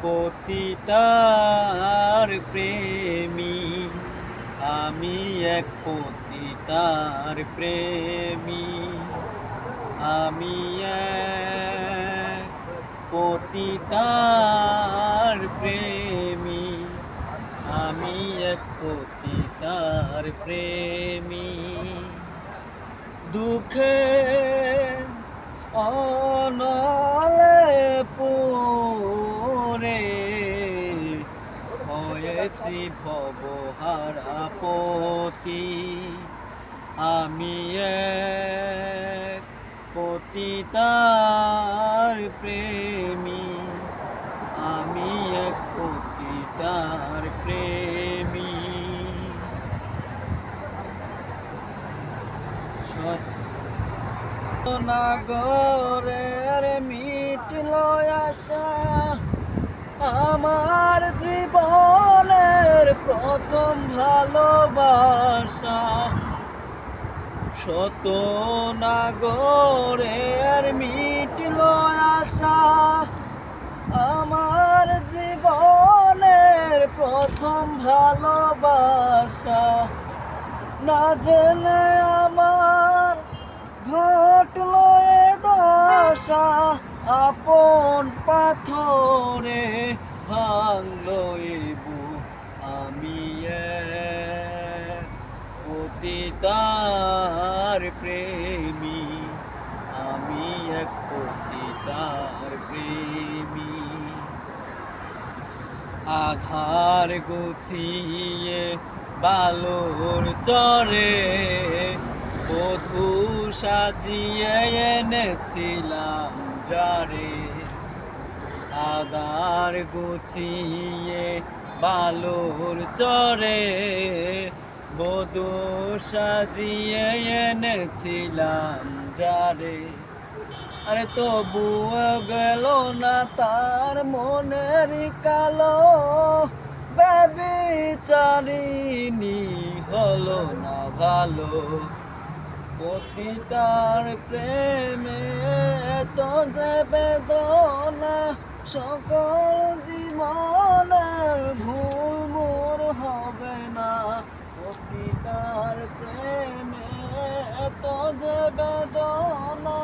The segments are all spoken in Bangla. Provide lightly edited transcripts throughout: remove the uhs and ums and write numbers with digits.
পতিতার প্রেমী, আমি এক পতিতার প্রেমী, আমি এক পতিতার প্রেমী, আমি এক পতিতার প্রেমী। দুঃখে অনলে পড়ে হয়েছি ভবহারা পথি, আমি এক পতিতার প্রেমী, আমি এক পতিতার প্রেমী। নাগরের মিটল আশা, আমার জীবনের প্রথম ভালোবাসা। শত নাগরের মিটল আশা, আমার জীবনের প্রথম ভালোবাসা। না জেনে আমার ঘটল এ দশা, আপন পাথরে ভাঙলো এ বুক, আমি এক পতিতার প্রেমী, আমি এক পতিতার প্রেমী। আধার গুছিয়ে বালুর চরে বধূ সাজিয়ে এনেছিলাম যারে, আধার গুছিয়ে বালুর চরে বধূ সাজিয়ে এনেছিলাম যারে। আরে তবুও গেল না তার মনের কালো, ব্যভিচারিণী হলো না ভালো। পতিতার প্রেমে তো যে বেদনা, সকল জীবনের ভুল মোর হবে না। পতিতার প্রেমে তো যে বেদনা,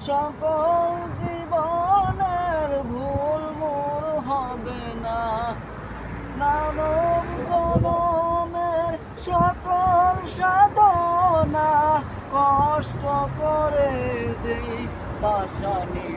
সকল জীবনের ভুল মোর হবে না। মানব জনমের সকল সাধনা, কষ্ট করে যেই পাশানি